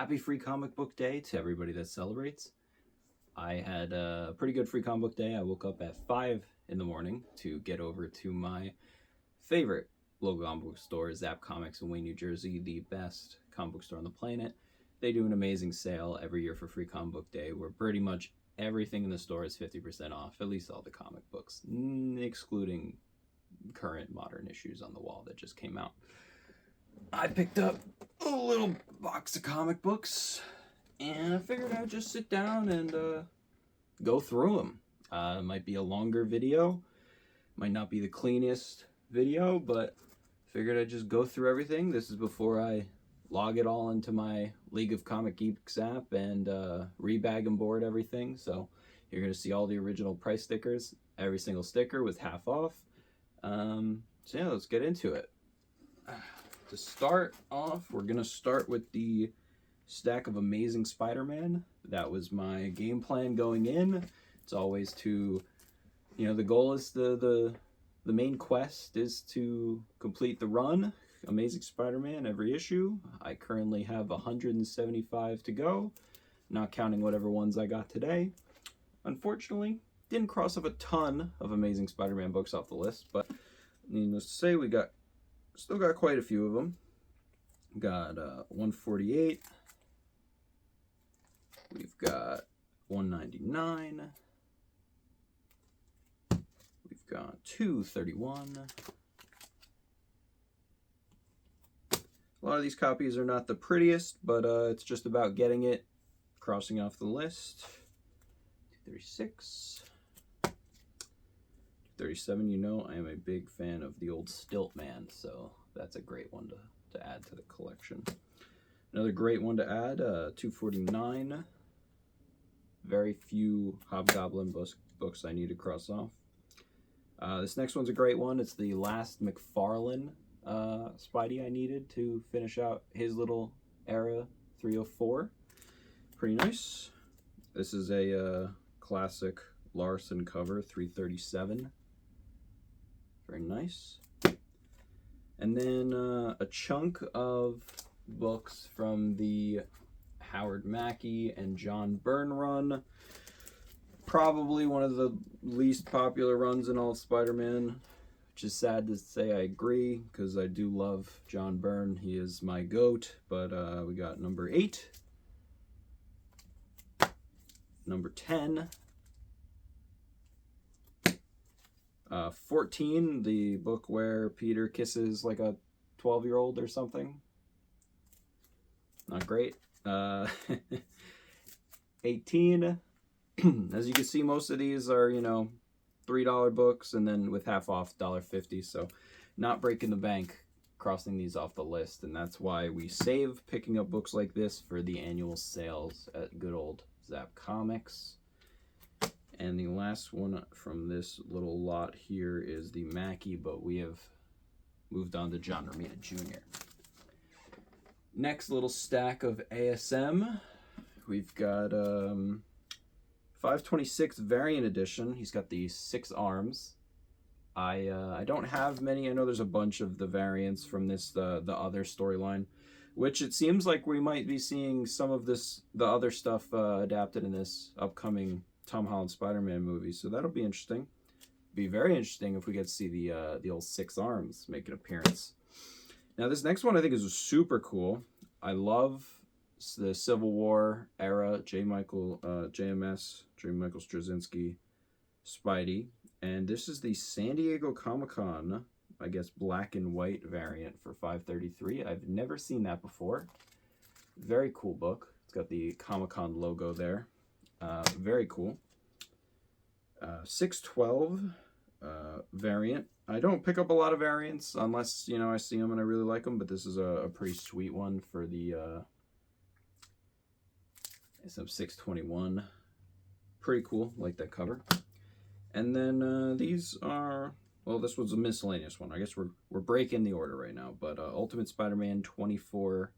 Happy Free Comic Book Day to everybody that celebrates. I had a pretty good Free Comic Book Day. I woke up at 5 in the morning to get over to my favorite local comic book store, Zap Comics in Wayne, New Jersey, the best comic book store on the planet. They do an amazing sale every year for Free Comic Book Day where pretty much everything in the store is 50% off, at least all the comic books, excluding current modern issues on the wall that just came out. I picked up a little box of comic books and I figured I'd just sit down and go through them. It might be a longer video, might not be the cleanest video, but figured I'd just go through everything. This is before I log it all into my League of Comic Geeks app and rebag and board everything. So you're going to see all the original price stickers. Every single sticker was half off. So yeah, let's get into it. To start off, we're going to start with the stack of Amazing Spider-Man. That was my game plan going in. It's always to, the goal is the main quest is to complete the run, Amazing Spider-Man, every issue. I currently have 175 to go, not counting whatever ones I got today. Unfortunately, didn't cross off a ton of Amazing Spider-Man books off the list, but needless to say, we still got quite a few of them. Got 148. We've got 199. We've got 231. A lot of these copies are not the prettiest, but it's just about getting it, crossing off the list. 236. 237, I am a big fan of the old Stilt Man, so that's a great one to add to the collection. Another great one to add, 249. Very few Hobgoblin books I need to cross off. This next one's a great one. It's the last McFarlane Spidey I needed to finish out his little era 304. Pretty nice. This is a classic Larson cover, 337. Very nice. And then a chunk of books from the Howard Mackie and John Byrne run. Probably one of the least popular runs in all of Spider-Man, which is sad to say. I agree, because I do love John Byrne. He is my GOAT. But we got number 8, number 10, 14, the book where Peter kisses like a 12-year-old or something. Not great. 18. As you can see, most of these are, $3 books, and then with half off, $1.50. So not breaking the bank crossing these off the list. And that's why we save picking up books like this for the annual sales at good old Zap Comics. And the last one from this little lot here is the Mackie, but we have moved on to John Romita Jr. Next little stack of ASM. We've got 526 variant edition. He's got the 6 arms. I don't have many. I know there's a bunch of the variants from this, the other storyline, which it seems like we might be seeing some of the other stuff adapted in this upcoming Tom Holland Spider-Man movie, so that'll be interesting. Be very interesting if we get to see the old 6 arms make an appearance. Now this next one I think is super cool. I love the Civil War era JMS, J. Michael Straczynski Spidey, and this is the San Diego Comic-Con, I guess, black and white variant for $5.33. I've never seen that before. Very cool book. It's got the Comic-Con logo there. Very cool. 612 variant. I don't pick up a lot of variants unless, I see them and I really like them, but this is a pretty sweet one for the SF621. Pretty cool, like that cover. And then these are, well, this was a miscellaneous one. I guess we're breaking the order right now, but Ultimate Spider-Man 24,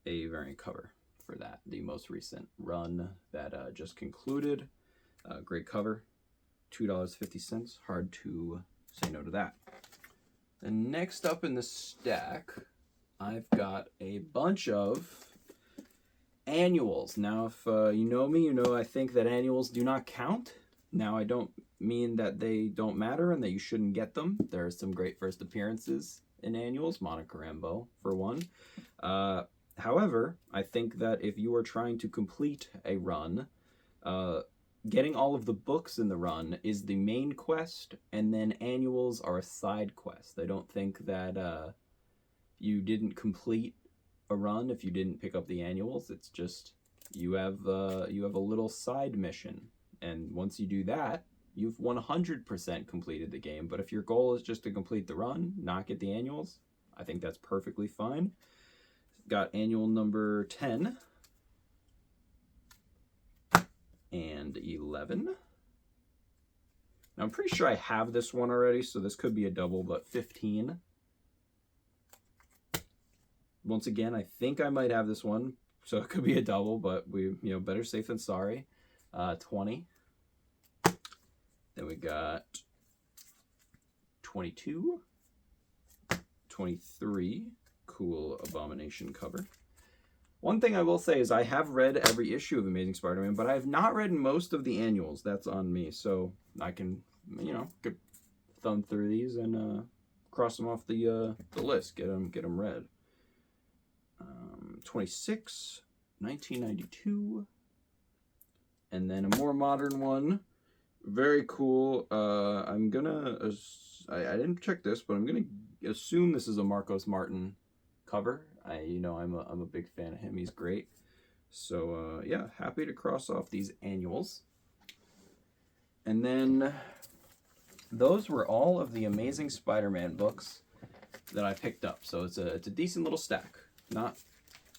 a variant cover for that, the most recent run that just concluded. Great cover, $2.50. Hard to say no to that. And next up in the stack, I've got a bunch of Annuals. Now, if you know me, you know I think that annuals do not count. Now, I don't mean that they don't matter and that you shouldn't get them. There are some great first appearances in annuals, Monica Rambeau for one. However, I think that if you are trying to complete a run, getting all of the books in the run is the main quest, and then annuals are a side quest. I don't think that you didn't complete a run if you didn't pick up the annuals. It's just you have a little side mission, and once you do that, you've 100% completed the game. But if your goal is just to complete the run, not get the annuals, I think that's perfectly fine. Got annual number 10 and 11. Now I'm pretty sure I have this one already, so this could be a double, but 15. Once again, I think I might have this one, so it could be a double, but better safe than sorry. 20. Then we got 22, 23, cool Abomination cover. One thing I will say is I have read every issue of Amazing Spider-Man, but I have not read most of the annuals. That's on me, so I can, could thumb through these and cross them off the list, get them read. 26, 1992, and then a more modern one. Very cool. I'm gonna, I didn't check this, but I'm gonna assume this is a Marcos Martin cover. I'm a big fan of him. He's great. So yeah, happy to cross off these annuals. And then those were all of the Amazing Spider-Man books that I picked up. So it's a decent little stack. Not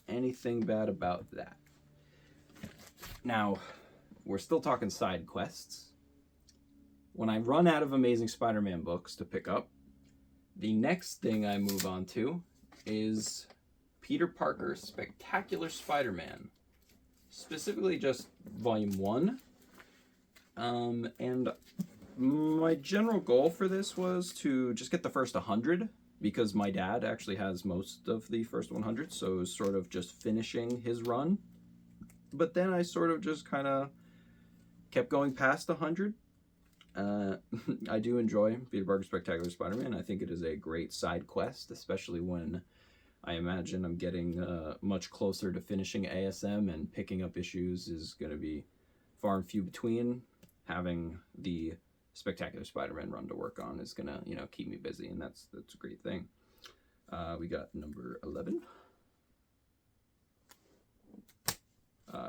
anything bad about that. Now, we're still talking side quests. When I run out of Amazing Spider-Man books to pick up, the next thing I move on to is Peter Parker's Spectacular Spider-Man. Specifically just Volume 1. And my general goal for this was to just get the first 100, because my dad actually has most of the first 100, so it was sort of just finishing his run. But then I sort of just kind of kept going past 100. I do enjoy Peter Parker's Spectacular Spider-Man. I think it is a great side quest, especially when I imagine I'm getting much closer to finishing ASM, and picking up issues is going to be far and few between. Having the Spectacular Spider-Man run to work on is going to, keep me busy, and that's a great thing. We got number 11.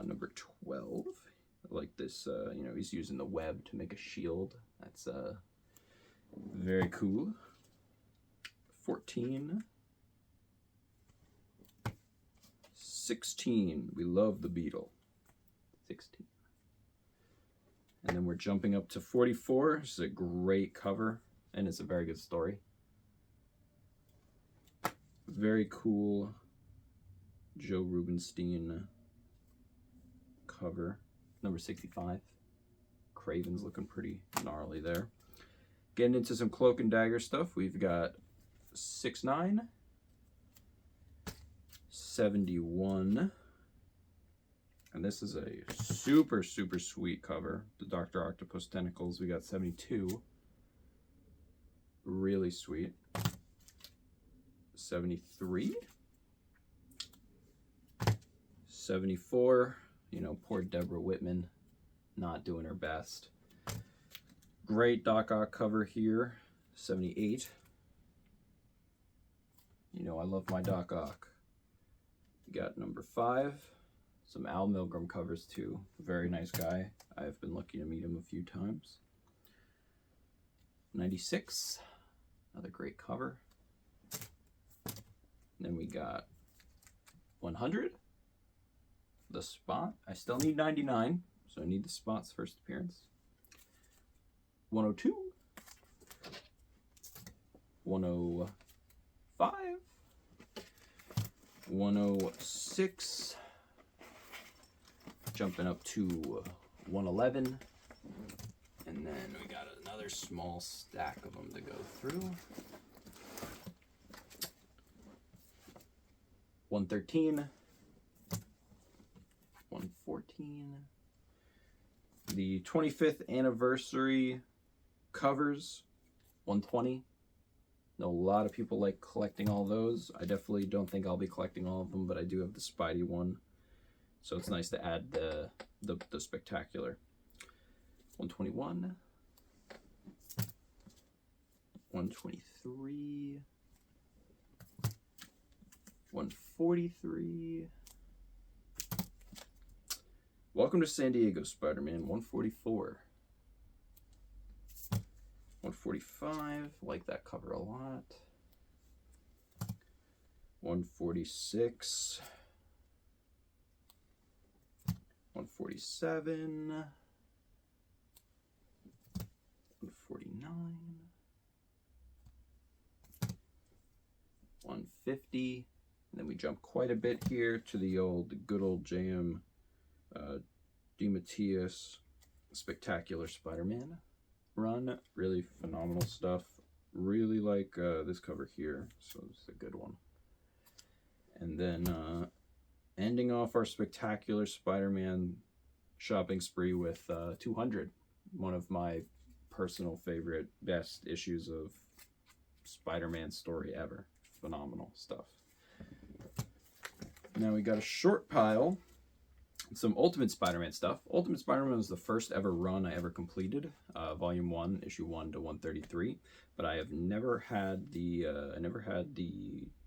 Number 12. I like this, he's using the web to make a shield. That's very cool. 14. 16. We love the Beetle. 16. And then we're jumping up to 44. This is a great cover, and it's a very good story. Very cool Joe Rubenstein cover. Number 65. Craven's looking pretty gnarly there. Getting into some Cloak and Dagger stuff, we've got 6'9", 71, and this is a super, super sweet cover. The Dr. Octopus tentacles, we got 72. Really sweet. 73. 74. Poor Deborah Whitman, not doing her best. Great Doc Ock cover here. 78. I love my Doc Ock. We got number 5. Some Al Milgrom covers too. Very nice guy. I've been lucky to meet him a few times. 96. Another great cover. Then we got 100. The Spot. I still need 99, so I need the Spot's first appearance. 102. 105. 106. Jumping up to 111. And then we got another small stack of them to go through. 113. 2019. The 25th anniversary covers, 120. Know a lot of people like collecting all those. I definitely don't think I'll be collecting all of them, but I do have the Spidey one, so it's nice to add the spectacular. 121, 123, 143. Welcome to San Diego, Spider-Man. 144. 145, like that cover a lot. 146. 147. 149. 150. And then we jump quite a bit here to the good old JM DeMatteis Spectacular Spider-Man run. Really phenomenal stuff. Really like this cover here, so it's a good one. And then ending off our Spectacular Spider-Man shopping spree with 200, one of my personal favorite, best issues of Spider-Man story ever. Phenomenal stuff. Now we got a short pile, some Ultimate Spider-Man stuff. Ultimate Spider-Man was the first ever run I ever completed, Volume 1, Issue 1 to 133. But I have never had the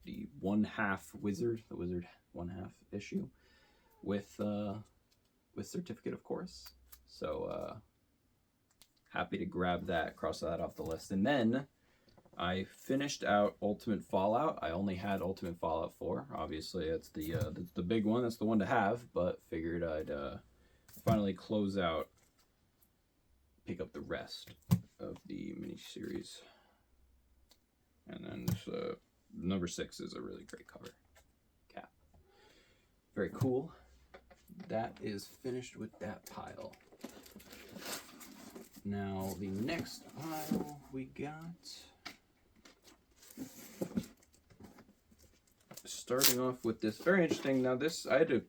the 1/2 Wizard, the Wizard 1/2 issue with certificate, of course. So happy to grab that, cross that off the list. And then I finished out Ultimate Fallout. I only had Ultimate Fallout 4. Obviously, it's the big one. That's the one to have. But figured I'd finally close out, pick up the rest of the miniseries. And then this, number 6 is a really great cover. Cap. Very cool. That is finished with that pile. Now, the next pile we got... starting off with this, very interesting. Now this, I had to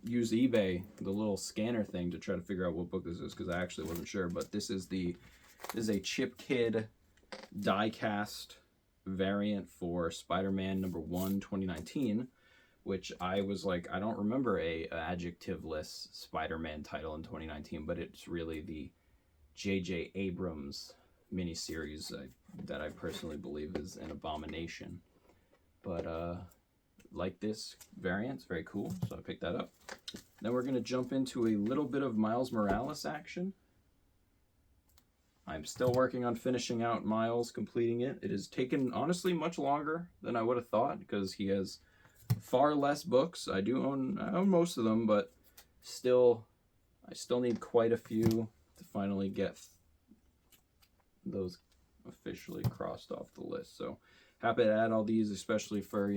use eBay, the little scanner thing, to try to figure out what book this is, because I actually wasn't sure. But this is a Chip Kid die-cast variant for Spider-Man number 1, 2019, which I was like, I don't remember a adjective-less Spider-Man title in 2019, but it's really the J.J. Abrams miniseries that I personally believe is an abomination. But like this variant, it's very cool, so I picked that up. Then we're going to jump into a little bit of Miles Morales action. I'm still working on finishing out Miles, completing it. It has taken, honestly, much longer than I would have thought, because he has far less books. I own most of them, but I still need quite a few to finally get those officially crossed off the list. So happy to add all these, especially for,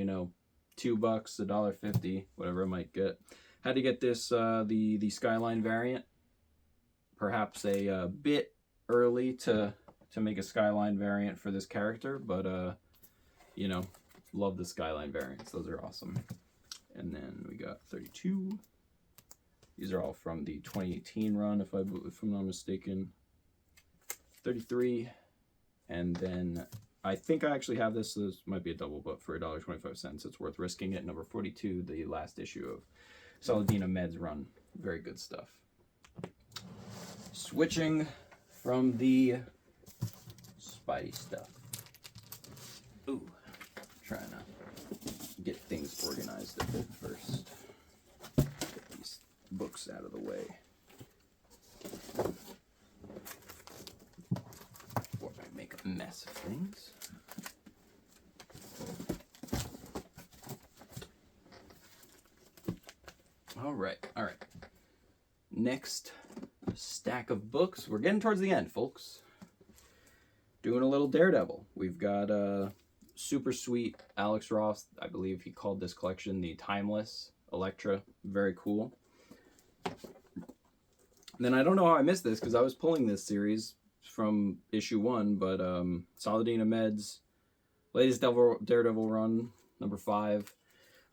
$2, $1.50, whatever I might get. Had to get this, the Skyline variant. Perhaps a bit early to make a Skyline variant for this character, but, love the Skyline variants. Those are awesome. And then we got 32. These are all from the 2018 run, if I'm not mistaken. 33. And then I think I actually have this. This might be a double, but for $1.25, it's worth risking it. Number 42, the last issue of Saladina Med's run. Very good stuff. Switching from the Spidey stuff. Ooh, trying to get things organized a bit first. Get these books out of the way before I make a mess of things. All right. Next stack of books. We're getting towards the end, folks. Doing a little Daredevil. We've got super sweet Alex Ross. I believe he called this collection the Timeless Elektra. Very cool. And then I don't know how I missed this, because I was pulling this series from issue 1, but Saladina Med's latest Daredevil run, number 5.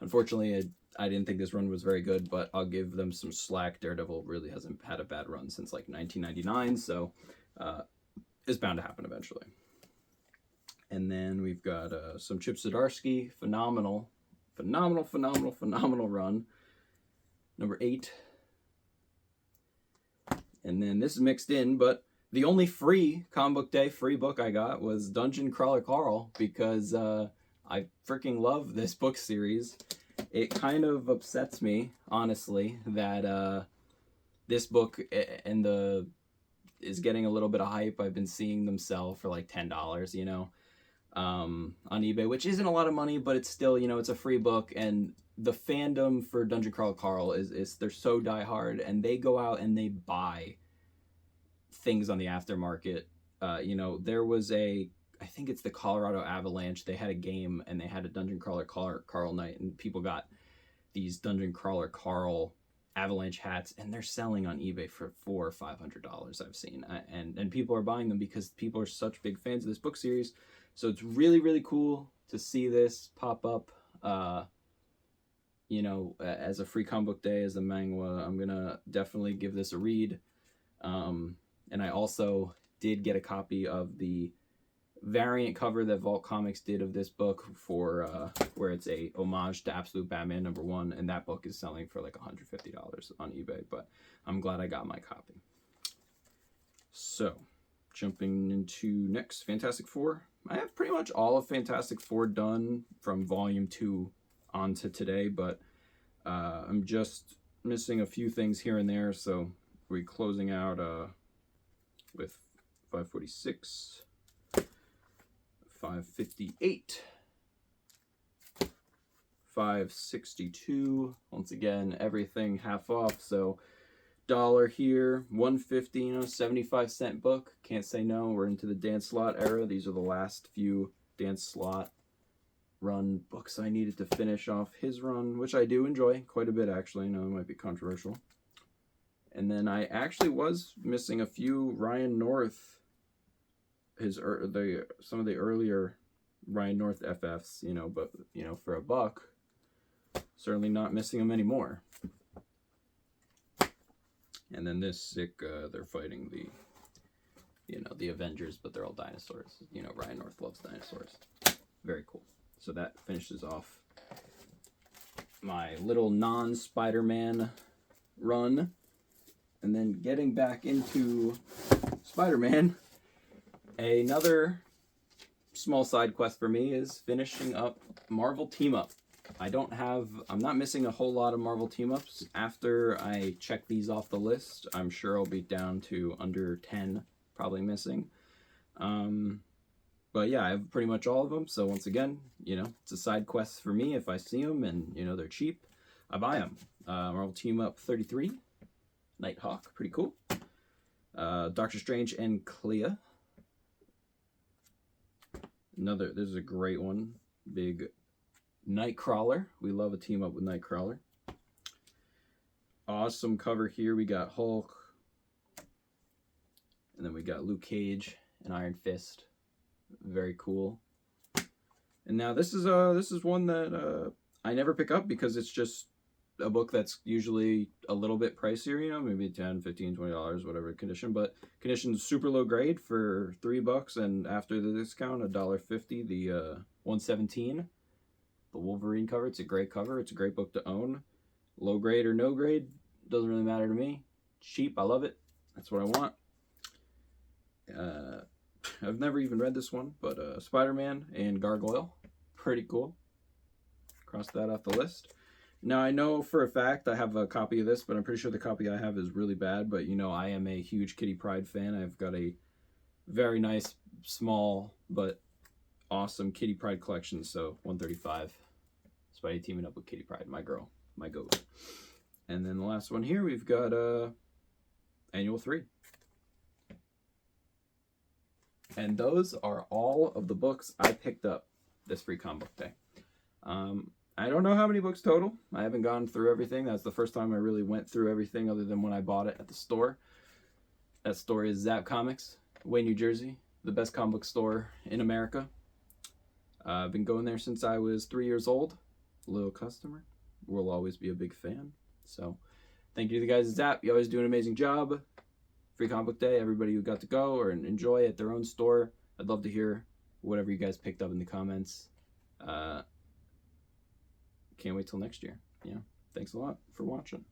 Unfortunately, I didn't think this run was very good, but I'll give them some slack. Daredevil really hasn't had a bad run since like 1999, so it's bound to happen eventually. And then we've got some Chip Zdarsky, phenomenal run. Number 8. And then this is mixed in, but the only free comic book day free book I got was Dungeon Crawler Carl, because I freaking love this book series. It kind of upsets me, honestly, that this book is getting a little bit of hype. I've been seeing them sell for like $10, you know, on eBay, which isn't a lot of money, but it's still, you know, it's a free book. And the fandom for Dungeon Crawler Carl is they're so diehard, and they go out and they buy things on the aftermarket. You know, there was I think it's the Colorado Avalanche. They had a game and they had a Dungeon Crawler Carl night, and people got these Dungeon Crawler Carl Avalanche hats, and they're selling on eBay for $400 or $500. I've seen, and people are buying them because people are such big fans of this book series. So it's really, really cool to see this pop up. You know, as a free comic book day, as a manga, I'm gonna definitely give this a read. And I also did get a copy of the variant cover that Vault Comics did of this book for where it's a homage to Absolute Batman #1, and that book is selling for like $150 on eBay, but I'm glad I got my copy. So jumping into next, Fantastic Four. I have pretty much all of Fantastic Four done from volume 2 on to today, but I'm just missing a few things here and there, so we're closing out with 546, 558, 562. Once again, everything half off, so $1 here, 150, you know, 75-cent book. Can't say no. We're into the Dan Slott era. These are the last few Dan Slott run books I needed to finish off his run, which I do enjoy quite a bit, actually. I know it might be controversial. And then I actually was missing a few Ryan North, some of the earlier Ryan North FFs, you know, but, you know, for $1, certainly not missing them anymore. And then this sick, they're fighting the, you know, the Avengers, but they're all dinosaurs. You know, Ryan North loves dinosaurs. Very cool. So that finishes off my little non-Spider-Man run. And then getting back into Spider-Man, another small side quest for me is finishing up Marvel Team Up. I'm not missing a whole lot of Marvel team-ups. After I check these off the list, I'm sure I'll be down to under 10, probably missing. But yeah, I have pretty much all of them. So once again, you know, it's a side quest for me. If I see them and, you know, they're cheap, I buy them. Marvel Team Up 33, Nighthawk, pretty cool. Doctor Strange and Clea. This is a great one. Big Nightcrawler. We love a team up with Nightcrawler. Awesome cover here. We got Hulk. And then we got Luke Cage and Iron Fist. Very cool. And now this is one that I never pick up because it's just a book that's usually a little bit pricier, you know, maybe $10, $15, $20, whatever condition, but condition's super low grade for $3, and after the discount, $1.50, the 117. The Wolverine cover. It's a great cover. It's a great book to own. Low grade or no grade, doesn't really matter to me. Cheap, I love it. That's what I want. I've never even read this one, but Spider-Man and Gargoyle. Pretty cool. Cross that off the list. Now, I know for a fact I have a copy of this, but I'm pretty sure the copy I have is really bad. But, you know, I am a huge Kitty Pryde fan. I've got a very nice, small, but awesome Kitty Pryde collection. So, 135. Spidey teaming up with Kitty Pryde, my girl, my goat. And then the last one here, we've got Annual 3. And those are all of the books I picked up this free comic book day. I don't know how many books total. I haven't gone through everything. That's the first time I really went through everything other than when I bought it at the store. That store is Zap Comics, Wayne, New Jersey, the best comic book store in America. I've been going there since I was 3 years old. Loyal customer. will always be a big fan. So thank you to the guys at Zap. You always do an amazing job. Free Comic Book Day, everybody who got to go or enjoy at their own store. I'd love to hear whatever you guys picked up in the comments. Can't wait till next year. Yeah. Thanks a lot for watching.